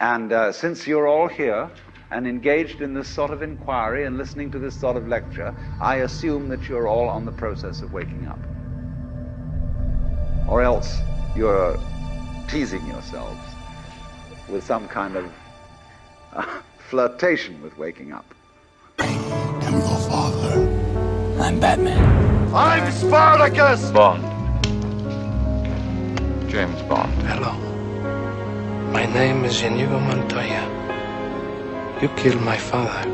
And since you're all here and engaged in this sort of inquiry and listening to this sort of lecture, I assume that you're all on the process of waking up. Or else you're teasing yourselves with some kind of flirtation with waking up. I am your father. I'm Batman. I'm Spartacus! Bond. James Bond. Hello. My name is Inigo Montoya. You killed my father.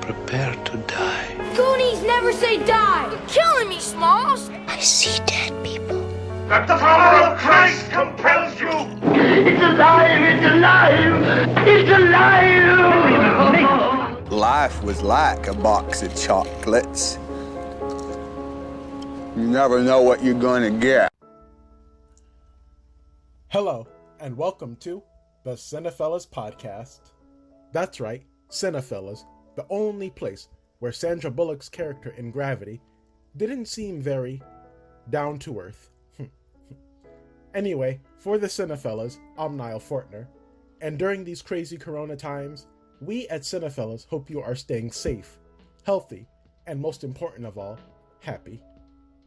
Prepare to die. Goonies never say die! You're killing me, Smalls! I see dead people. That the power of Christ compels you! It's alive! It's alive! It's alive! Life was like a box of chocolates. You never know what you're gonna get. Hello, and welcome to the Cinephellas Podcast. That's right, Cinephellas, the only place where Sandra Bullock's character in Gravity didn't seem very down to earth. Anyway, for the Cinephellas, I'm Nile Fortner, and during these crazy corona times, we at Cinephellas hope you are staying safe, healthy, and most important of all, happy.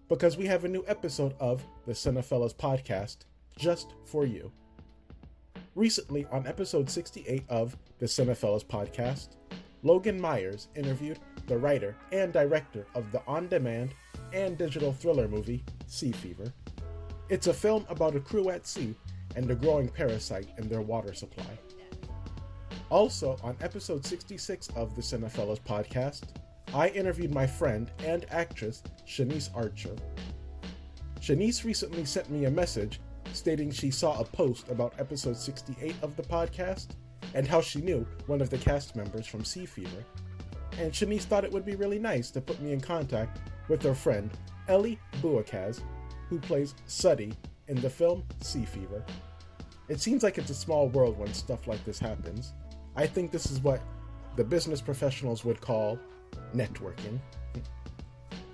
Because we have a new episode of the Cinephellas Podcast just for you. Recently, on episode 68 of the Cinephellas Podcast, Logan Myers interviewed the writer and director of the on-demand and digital thriller movie Sea Fever. It's a film about a crew at sea and a growing parasite in their water supply. Also, on episode 66 of the Cinephellas Podcast, I interviewed my friend and actress Shanice Archer. Shanice recently sent me a message stating she saw a post about episode 68 of the podcast and how she knew one of the cast members from Sea Fever. And Shanice thought it would be really nice to put me in contact with her friend Elie Bouakaze, who plays Sudi in the film Sea Fever. It seems like it's a small world when stuff like this happens. I think this is what the business professionals would call networking.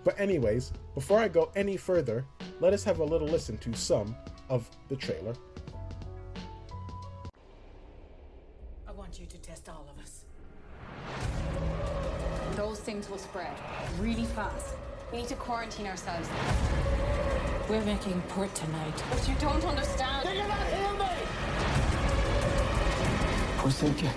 But anyways, before I go any further, let us have a little listen to some of the trailer. I want you to test all of us. Those things will spread really fast. We need to quarantine ourselves. We're making port tonight. But you don't understand. They cannot hear me! Forsaken.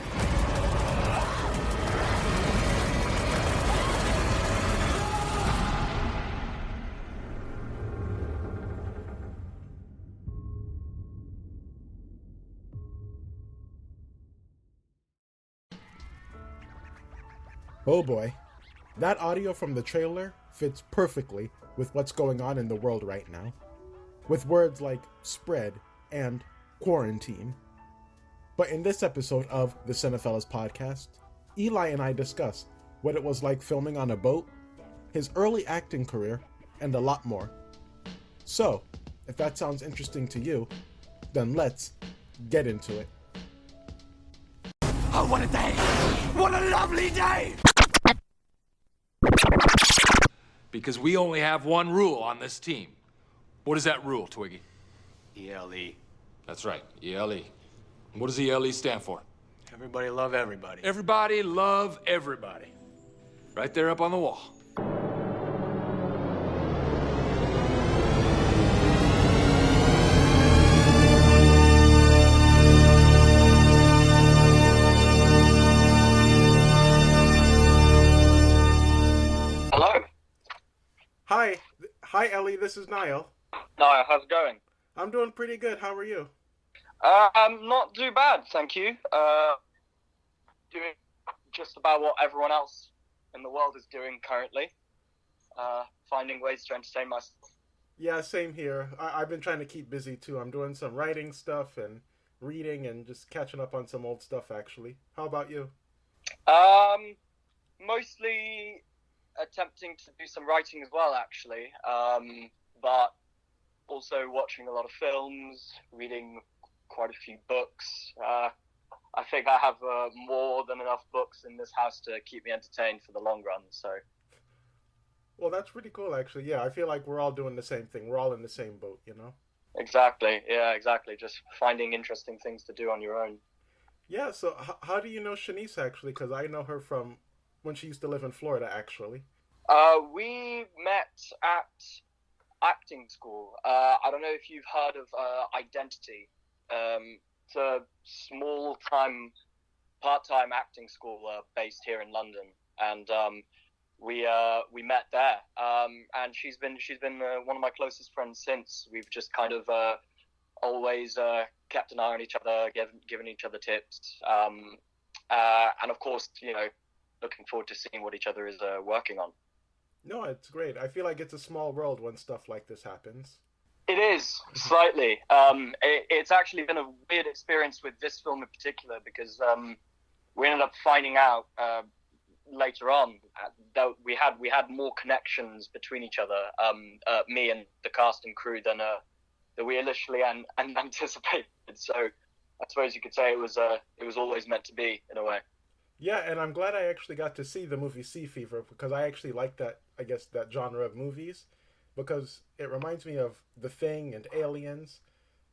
Oh boy, that audio from the trailer fits perfectly with what's going on in the world right now, with words like spread and quarantine. But in this episode of the Cinephellas Podcast, Eli and I discuss what it was like filming on a boat, his early acting career, and a lot more. So, if that sounds interesting to you, then let's get into it. Oh, what a day! What a lovely day! Because we only have one rule on this team. What is that rule, Twiggy? ELE. That's right, ELE. What does ELE stand for? Everybody love everybody. Everybody love everybody. Right there up on the wall. Hello. Hi Elie, this is Niall. Niall, how's it going? I'm doing pretty good, how are you? Not too bad, thank you. Doing just about what everyone else in the world is doing currently. Finding ways to entertain myself. Yeah, same here. I've been trying to keep busy too. I'm doing some writing stuff and reading and just catching up on some old stuff actually. How about you? Mostly attempting to do some writing as well, actually. But also watching a lot of films, reading quite a few books. I think I have more than enough books in this house to keep me entertained for the long run, so... Well, that's pretty cool, actually. Yeah, I feel like we're all doing the same thing. We're all in the same boat, you know? Exactly. Yeah, exactly. Just finding interesting things to do on your own. Yeah, so how do you know Shanice, actually? Because I know her from when she used to live in Florida, actually. We met at acting school. I don't know if you've heard of Identity. It's a small-time, part-time acting school based here in London, and we met there. And she's been one of my closest friends since. We've just kind of always kept an eye on each other, given each other tips, and of course, looking forward to seeing what each other is working on. No, it's great. I feel like it's a small world when stuff like this happens. It is, slightly. It's actually been a weird experience with this film in particular, because we ended up finding out later on that we had more connections between each other, me and the cast and crew, than we initially anticipated. So I suppose you could say it was always meant to be, in a way. Yeah, and I'm glad I actually got to see the movie Sea Fever, because I actually like that genre of movies, because it reminds me of The Thing and Aliens.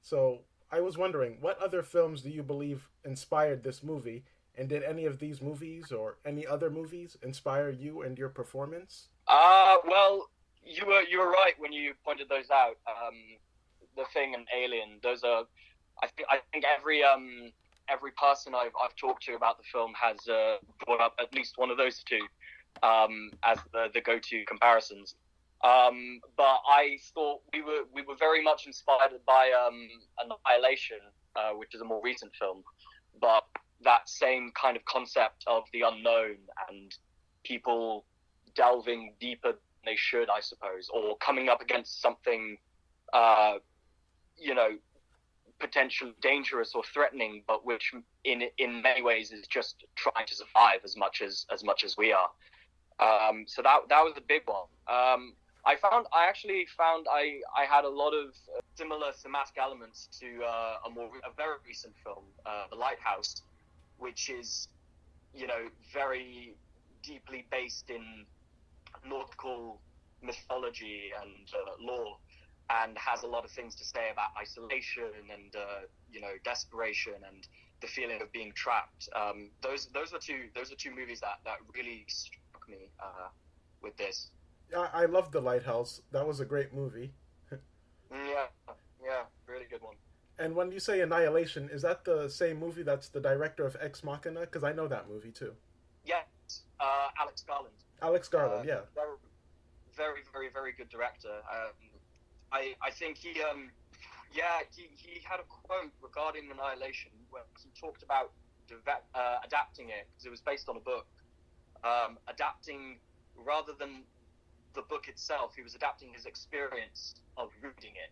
So I was wondering, what other films do you believe inspired this movie? And did any of these movies or any other movies inspire you and your performance? Well, you were right when you pointed those out. The Thing and Alien. Those are, I think every person I've talked to about the film has brought up at least one of those two as the go-to comparisons. But I thought we were very much inspired by Annihilation, which is a more recent film. But that same kind of concept of the unknown and people delving deeper than they should, I suppose, or coming up against something, potentially dangerous or threatening, but which in many ways is just trying to survive as much as we are. So that was a big one. I actually found I had a lot of similar thematic elements to a very recent film, The Lighthouse, which is, very deeply based in nautical mythology and lore, and has a lot of things to say about isolation and desperation and the feeling of being trapped. Those are two movies that really struck me with this. I loved The Lighthouse. That was a great movie. Yeah, really good one. And when you say Annihilation, is that the same movie that's the director of Ex Machina? Because I know that movie too. Yes, Alex Garland. Alex Garland, yeah. Very, very, very good director. I think he had a quote regarding Annihilation where he talked about adapting it, because it was based on a book. Adapting, rather than the book itself, he was adapting his experience of reading it,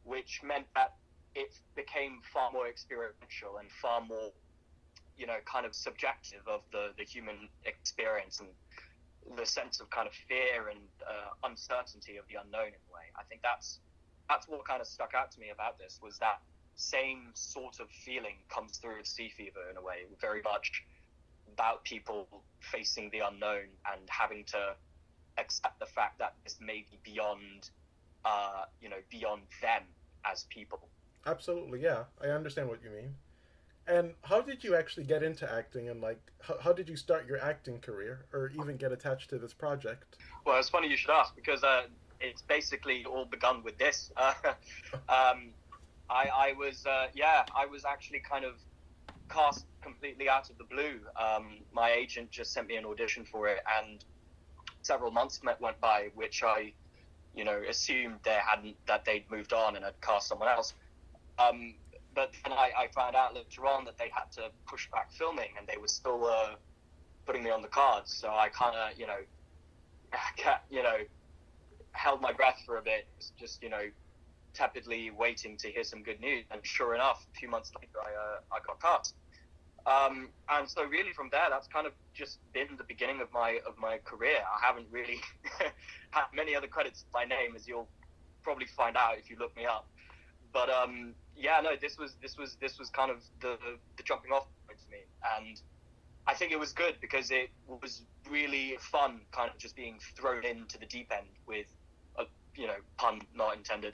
which meant that it became far more experiential and far more, kind of subjective of the human experience and the sense of kind of fear and uncertainty of the unknown in a way. I think that's what kind of stuck out to me about this, was that same sort of feeling comes through with Sea Fever in a way, very much about people facing the unknown and having to accept the fact that this may be beyond, beyond them as people. Absolutely, yeah. I understand what you mean. And how did you actually get into acting, and how did you start your acting career, or even get attached to this project? Well, it's funny you should ask, because it's basically all begun with this. I was actually kind of cast completely out of the blue. My agent just sent me an audition for it, and several months went by, which I, assumed that they'd moved on and had cast someone else. But then I found out later on that they had to push back filming, and they were still putting me on the cards. So I kind of, held my breath for a bit, just tepidly waiting to hear some good news. And sure enough, a few months later, I got cast. And so really from there, that's kind of just been the beginning of my career. I haven't really had many other credits to my name, as you'll probably find out if you look me up. But this was kind of the jumping off point for me, and I think it was good because it was really fun, kind of just being thrown into the deep end with a pun not intended,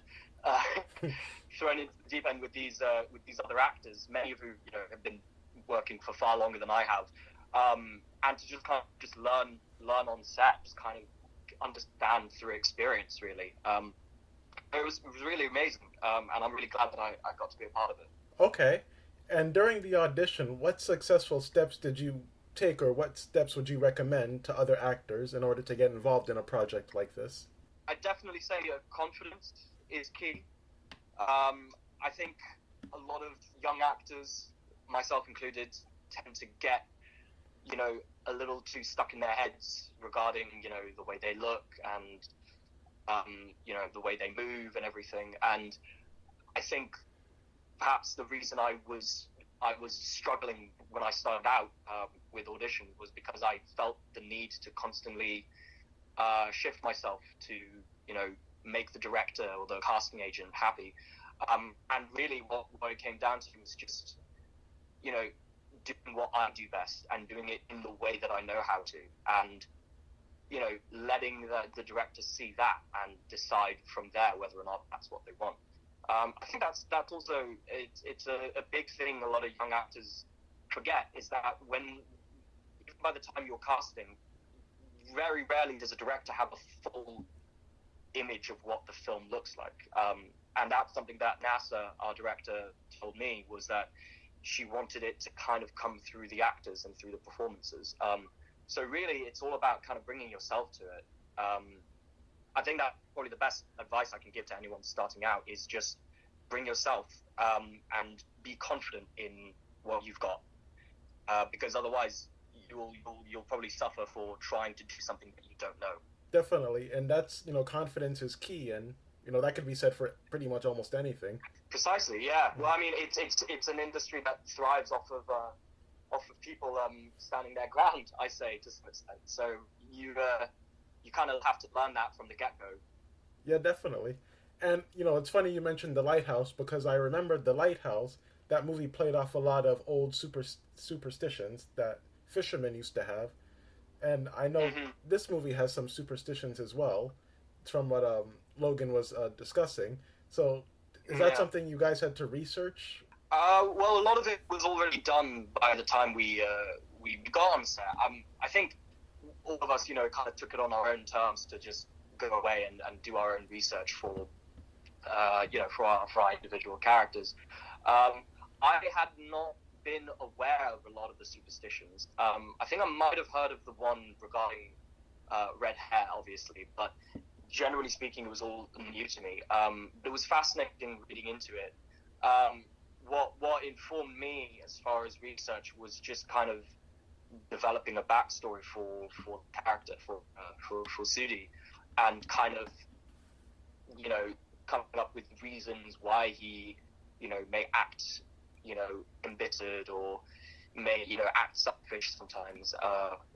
thrown into the deep end with these other actors, many of who have been working for far longer than I have, and to just kind of just learn on set, just kind of understand through experience, really. It was really amazing, and I'm really glad that I got to be a part of it. Okay. And during the audition, what successful steps did you take, or what steps would you recommend to other actors in order to get involved in a project like this? I'd definitely say confidence is key. I think a lot of young actors, myself included, tend to get, a little too stuck in their heads regarding, the way they look and, the way they move and everything. And I think perhaps the reason I was struggling when I started out with audition was because I felt the need to constantly shift myself to, make the director or the casting agent happy. And really what it came down to was just, doing what I do best and doing it in the way that I know how to, and letting the director see that and decide from there whether or not that's what they want. I think that's also it's a big thing a lot of young actors forget, is that by the time you're casting, very rarely does a director have a full image of what the film looks like. And that's something that NASA, our director, told me, was that she wanted it to kind of come through the actors and through the performances. So really, it's all about kind of bringing yourself to it. I think that probably the best advice I can give to anyone starting out is just bring yourself and be confident in what you've got, because otherwise you'll probably suffer for trying to do something that you don't know. Definitely, and that's confidence is key, and that could be said for pretty much almost anything. Precisely, yeah. Well, I mean, it's an industry that thrives off of people standing their ground, I say, to some extent. So you kind of have to learn that from the get-go. Yeah, definitely. And it's funny you mentioned The Lighthouse, because I remember The Lighthouse. That movie played off a lot of old superstitions that fishermen used to have, and I know this movie has some superstitions as well, from what Logan was discussing. So is that something you guys had to research? Well, a lot of it was already done by the time we got on set. I think all of us, kind of took it on our own terms to just go away and do our own research for our individual characters. I had not been aware of a lot of the superstitions. I think I might have heard of the one regarding red hair, obviously, but generally speaking, it was all new to me. It was fascinating reading into it. What informed me as far as research was just kind of developing a backstory for the character, for Sudi, and kind of, coming up with reasons why he, may act, embittered, or may, act selfish sometimes,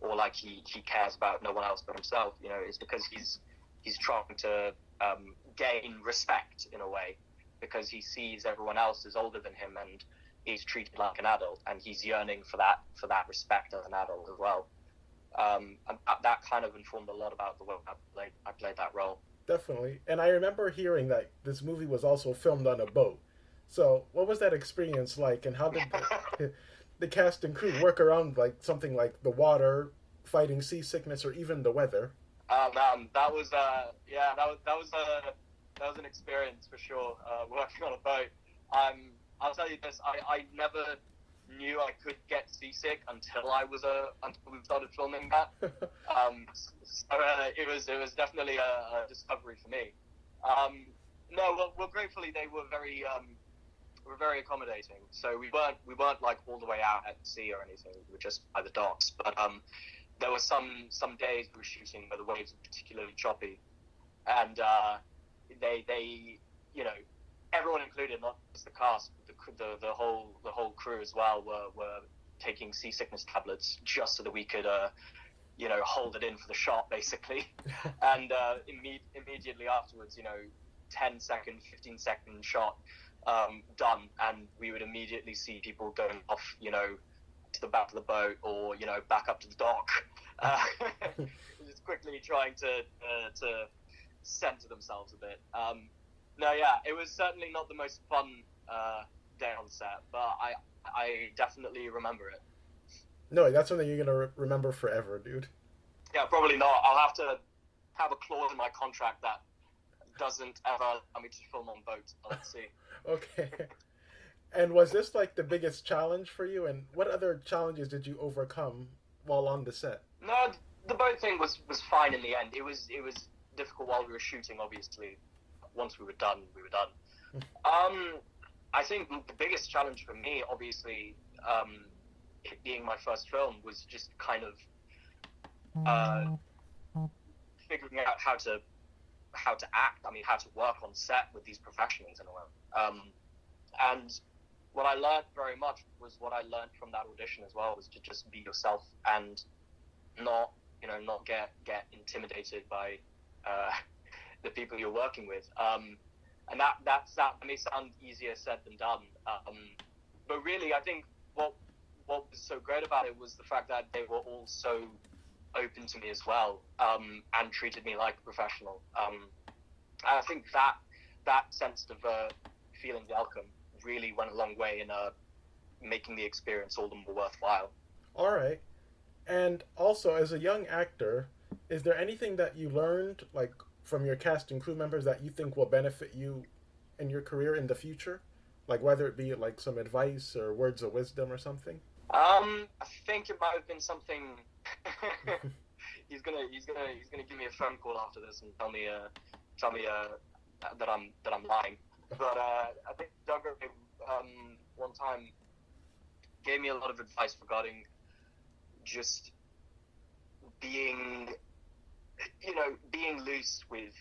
or like he cares about no one else but himself. It's because he's trying to gain respect in a way, because he sees everyone else as older than him and he's treated like an adult, and he's yearning for that respect as an adult as well. And that kind of informed a lot about the way I played that role. Definitely. And I remember hearing that this movie was also filmed on a boat. So what was that experience like, and how did the cast and crew work around something like the water, fighting seasickness, or even the weather? Man, that was an experience for sure. Working on a boat. I'll tell you this: I never knew I could get seasick until we started filming that. So it was definitely a discovery for me. Well, gratefully they were very accommodating. So we weren't like all the way out at sea or anything. We were just by the docks. But there were some days we were shooting where the waves were particularly choppy, and they everyone included, not just the cast, but the whole crew as well were taking seasickness tablets just so that we could hold it in for the shot, basically. And immediately afterwards, 10-second, 15-second shot done, and we would immediately see people going off, to the back of the boat, or back up to the dock, just quickly trying to center themselves a bit. No, yeah, it was certainly not the most fun day on set, but I definitely remember it. No, that's something you're gonna remember forever, dude. Yeah, probably not. I'll have to have a clause in my contract that doesn't ever allow me to film on boats. Let's see. Okay. And was this like the biggest challenge for you? And what other challenges did you overcome while on the set? No, the boat thing was fine in the end. It was difficult while we were shooting, obviously. Once we were done, we were done. I think the biggest challenge for me, obviously, it being my first film, was just kind of figuring out how to act. I mean, how to work on set with these professionals in a way. And what I learned very much was what I learned from that audition as well, was to just be yourself and not get intimidated by the people you're working with. And that may sound easier said than done. But really, I think what was so great about it was the fact that they were all so open to me as well, and treated me like a professional. And I think that sense of feeling welcome really went a long way in making the experience all the more worthwhile. All right. And also, as a young actor, is there anything that you learned, like, from your cast and crew members that you think will benefit you in your career in the future? Like, whether it be, like, some advice or words of wisdom or something? I think it might have been something... he's gonna give me a phone call after this and tell me that I'm lying. But I think Doug one time gave me a lot of advice regarding just being loose with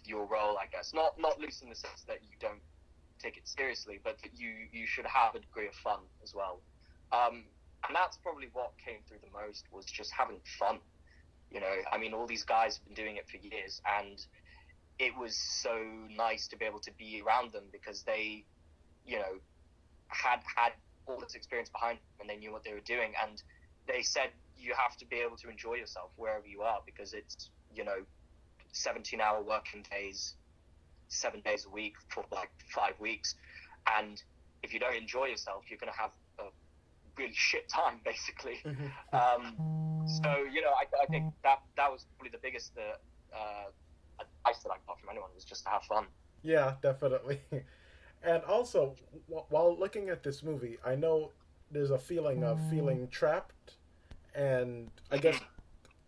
your role, I guess. Not loose in the sense that you don't take it seriously, but that you should have a degree of fun as well. And that's probably what came through the most, was just having fun. I mean, all these guys have been doing it for years, and it was so nice to be able to be around them because they, had all this experience behind them and they knew what they were doing. And they said you have to be able to enjoy yourself wherever you are, because it's, 17-hour working days, 7 days a week for like 5 weeks. And if you don't enjoy yourself, you're going to have a really shit time, basically. So, I think that was probably the biggest advice that I got from anyone, was just to have fun. Yeah, definitely. And also, while looking at this movie, I know there's a feeling of feeling trapped and, I guess,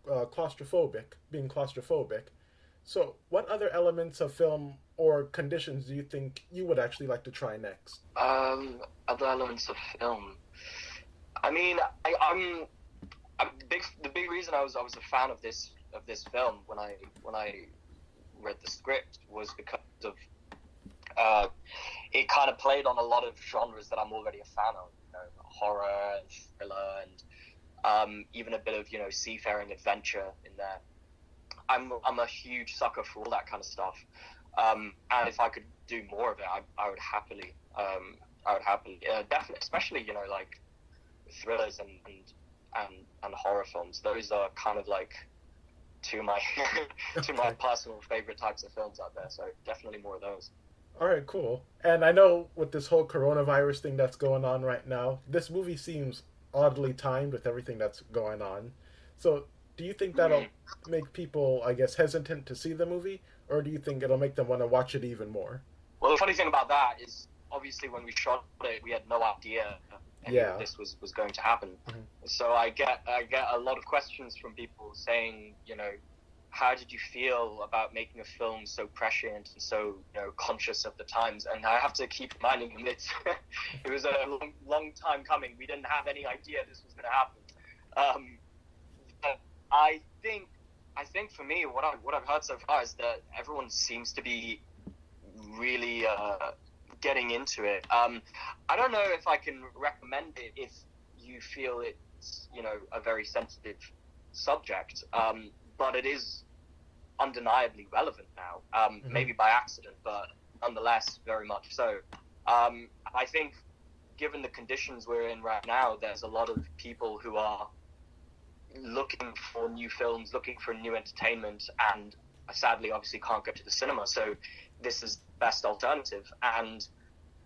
being claustrophobic. So what other elements of film or conditions do you think you would actually like to try next? Other elements of film. I mean, the big reason I was a fan of this film when I read the script was because of it kind of played on a lot of genres that I'm already a fan of, horror and thriller, and even a bit of seafaring adventure in there. I'm a huge sucker for all that kind of stuff, and if I could do more of it, I would happily. Definitely, especially like thrillers and horror films. Those are kind of like two of my personal favorite types of films out there. So definitely more of those. All right, cool. And I know with this whole coronavirus thing that's going on right now, this movie seems oddly timed with everything that's going on. So do you think that'll make people, I guess, hesitant to see the movie? Or do you think it'll make them want to watch it even more? Well, the funny thing about that is, obviously, when we shot it, we had no idea this was going to happen. Mm-hmm. So I get a lot of questions from people saying, how did you feel about making a film so prescient and so conscious of the times? And I have to keep reminding them it was a long time coming. We didn't have any idea this was going to happen. But I think for me, what I've heard so far is that everyone seems to be really getting into it. I don't know if I can recommend it if you feel it's a very sensitive subject, but it is undeniably relevant now. Maybe by accident, but nonetheless very much so. I think given the conditions we're in right now, there's a lot of people who are looking for new films, looking for new entertainment, and sadly obviously can't go to the cinema, so this is the best alternative. And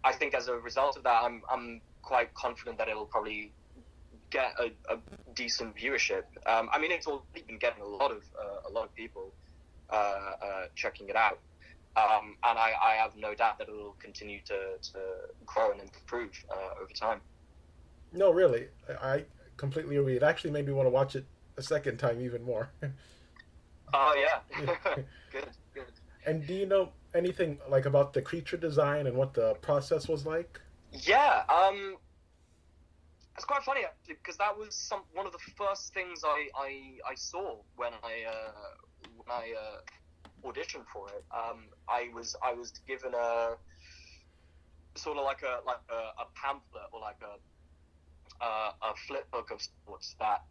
I think as a result of that, I'm quite confident that it'll probably get a decent viewership. I mean, it's already been getting a lot of people checking it out, and I have no doubt that it'll continue to grow and improve over time. No, really, I completely agree. It actually made me want to watch it a second time even more. Oh yeah, good. And do you know anything like about the creature design and what the process was like? Yeah, it's quite funny actually, because that was one of the first things I saw when I auditioned for it. I was given a sort of like a pamphlet or like a flip book of sorts that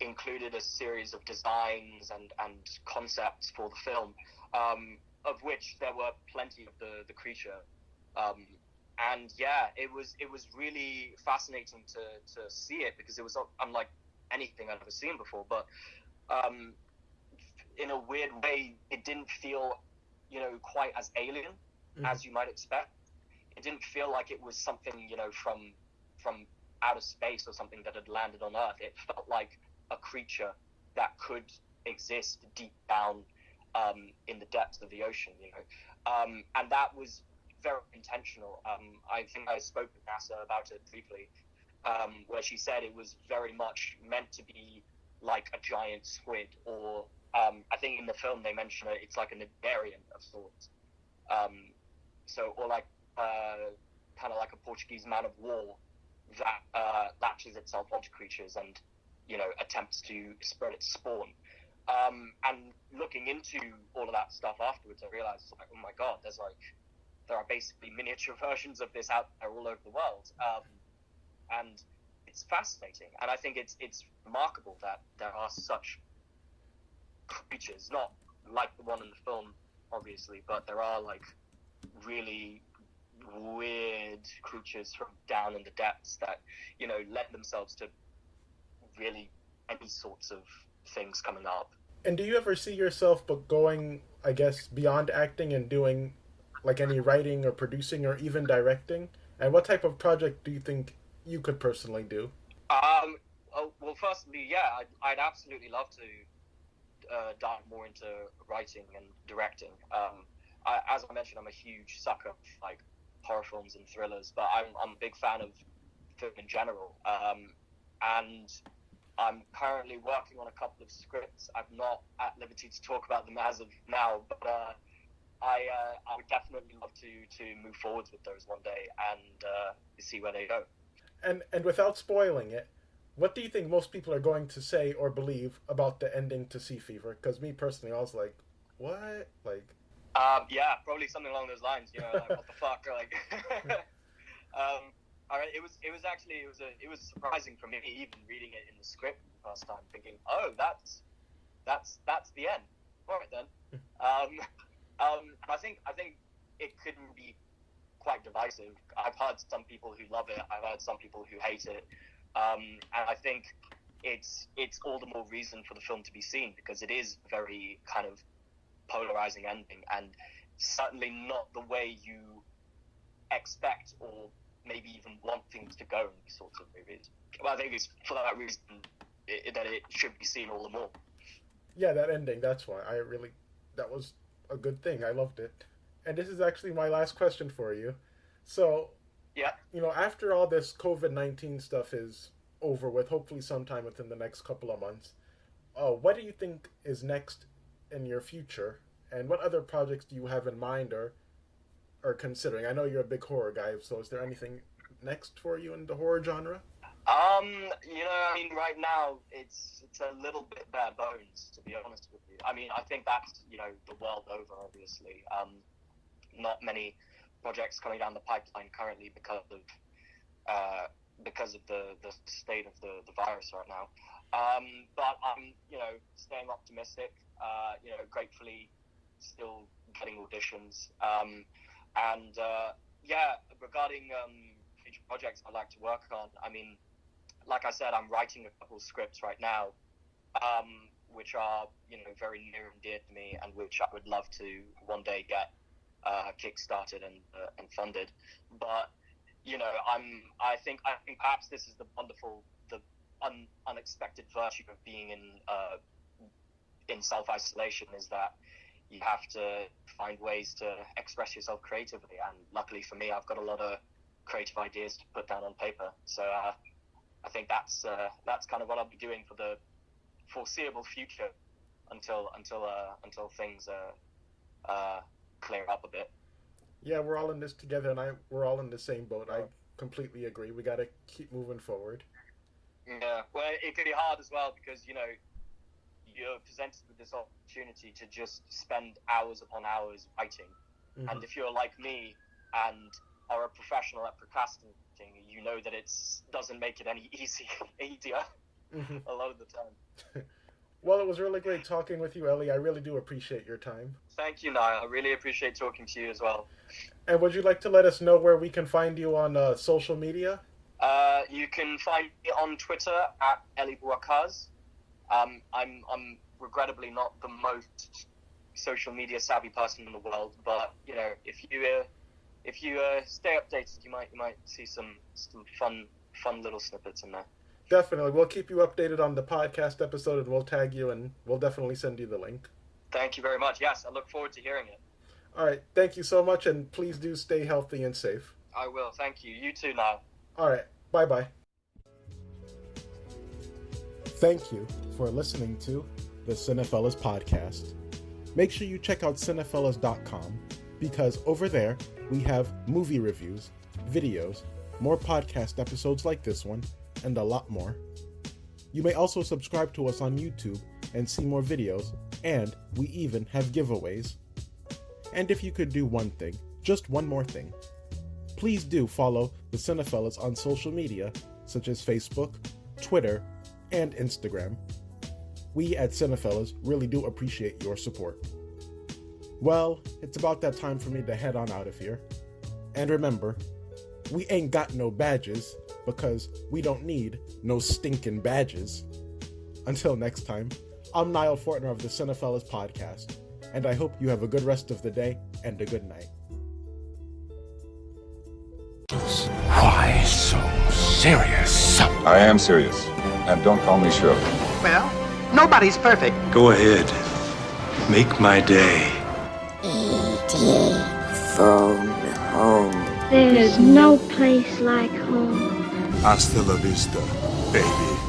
included a series of designs and concepts for the film, of which there were plenty of the creature. And yeah, it was really fascinating to see it, because it was unlike anything I'd ever seen before. But in a weird way, it didn't feel, quite as alien as you might expect. It didn't feel like it was something, from outer space or something that had landed on Earth. It felt like a creature that could exist deep down in the depths of the ocean, and that was very intentional. I think I spoke with NASA about it briefly, where she said it was very much meant to be like a giant squid, or I think in the film they mention it's like an Iberian of sorts. Or like kind of like a Portuguese man of war that latches itself onto creatures and attempts to spread its spawn. And looking into all of that stuff afterwards, I realized, like, oh my god, there are basically miniature versions of this out there all over the world, and it's fascinating. And I think it's remarkable that there are such creatures, not like the one in the film, obviously, but there are like really weird creatures from down in the depths that lend themselves to really any sorts of things coming up. And do you ever see yourself going, I guess, beyond acting and doing like any writing or producing or even directing? And what type of project do you think you could personally do? Well, firstly, yeah, I'd absolutely love to dive more into writing and directing. As I mentioned, I'm a huge sucker of like horror films and thrillers, but I'm a big fan of film in general. And I'm currently working on a couple of scripts. I'm not at liberty to talk about them as of now, but I would definitely love to move forwards with those one day and see where they go. And without spoiling it, what do you think most people are going to say or believe about the ending to Sea Fever? Because me personally, I was like, what? Like, yeah, probably something along those lines. Like, what the fuck? Like, it was surprising for me, even reading it in the script the first time, thinking, oh, that's the end. All right then. I think it could be quite divisive. I've heard some people who love it. I've heard some people who hate it. And I think it's all the more reason for the film to be seen, because it is a very kind of polarizing ending, and certainly not the way you expect or maybe even want things to go in these sorts of movies. But I think it's for that reason that it should be seen all the more. Yeah, that ending, that's why. That was a good thing. I loved it. And this is actually my last question for you. So, yeah, after all this COVID-19 stuff is over with, hopefully sometime within the next couple of months, what do you think is next in your future? And what other projects do you have in mind or considering? I know you're a big horror guy, so is there anything next for you in the horror genre? Right now it's a little bit bare bones, to be honest with you. I think that's, the world over, obviously. Not many projects coming down the pipeline currently because of the state of the virus right now. But I'm, staying optimistic, gratefully still getting auditions. Regarding future projects I'd like to work on, like I said, I'm writing a couple of scripts right now. which are, you know, very near and dear to me, and which I would love to one day get kickstarted and funded. But you know, I think perhaps this is the wonderful, unexpected virtue of being in self-isolation, is that you have to find ways to express yourself creatively, and luckily for me, I've got a lot of creative ideas to put down on paper. So I think that's kind of what I'll be doing for the foreseeable future until things clear up a bit. Yeah, we're all in this together, and we're all in the same boat. I completely agree. We got to keep moving forward. Yeah, well, it can be hard as well because, you know, you're presented with this opportunity to just spend hours upon hours writing. Mm-hmm. And if you're like me and are a professional at procrastinating, you know that it doesn't make it any easier mm-hmm. a lot of the time. Well, it was really great talking with you, Elie. I really do appreciate your time. Thank you, Nile. I really appreciate talking to you as well. And would you like to let us know where we can find you on social media? You can find me on Twitter at Elie Bouakaze. I'm regrettably not the most social media savvy person in the world, but you know, if you stay updated, you might see some fun little snippets in there. Definitely. We'll keep you updated on the podcast episode, and we'll tag you, and we'll definitely send you the link. Thank you very much. Yes, I look forward to hearing it. All right. Thank you so much, and please do stay healthy and safe. I will. Thank you. You too, Niall. All right. Bye-bye. Thank you for listening to the Cinephellas Podcast. Make sure you check out Cinephellas.com, because over there we have movie reviews, videos, more podcast episodes like this one, and a lot more. You may also subscribe to us on YouTube and see more videos, and we even have giveaways. And if you could do one thing, just one more thing, please do follow the Cinephellas on social media, such as Facebook, Twitter, and Instagram. We at Cinephellas really do appreciate your support. Well, it's about that time for me to head on out of here. And remember, we ain't got no badges, because we don't need no stinking badges. Until next time, I'm Nile Fortner of the Cinephellas Podcast, and I hope you have a good rest of the day and a good night. Why so serious? I am serious, and don't call me Shirley. Well, nobody's perfect. Go ahead. Make my day. E.T. phone home. There's no place like home. Hasta la vista, baby.